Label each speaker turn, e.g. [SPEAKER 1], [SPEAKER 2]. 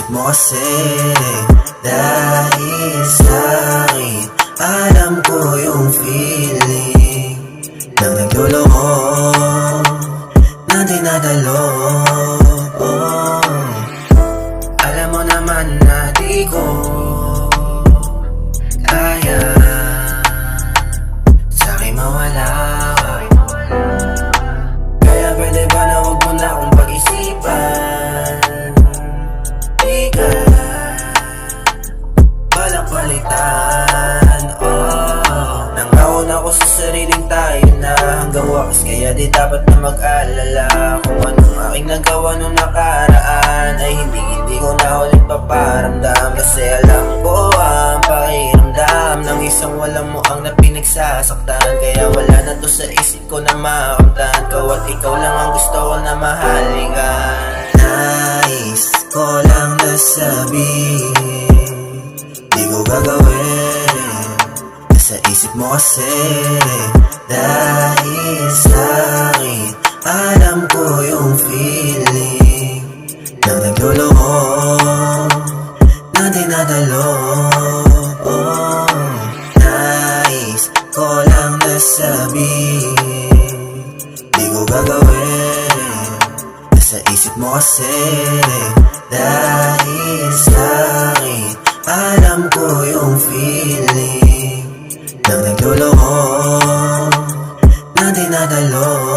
[SPEAKER 1] isip mo kasi dahil sa'kin alam ko yung feeling nang nagluloko, nang dinadalo. Alam mo naman na di ko kaya sa'kin mawala. Kaya pwede ba na huwag mo na akong pag-isipan? Di ka balak palitan. Nangaon ako sa sariling tayo na hanggang wakas, kaya di dapat na mag-alala kung anong aking nagawa nung nakaraan ay hindi ko na ulit paparamdam. Kasi alam ko ang pakiramdam ng isang walang muang na pinagsasaktan. Kaya wala na to sa isip ko na makamtan ko, at ikaw lang ang gusto ko na mahalinggan. Nais ko lang na sabihin, di ko gagawin. Nasa isip mo kasi dahil sa'kin alam ko yung feeling nang nagluloko, nang dinadalo. Nais ko lang na sabihin, di ko gagawin. Nasa isip mo kasi dahil sa'kin alam ko yung feeling nang nagluloko, nang dinadalo.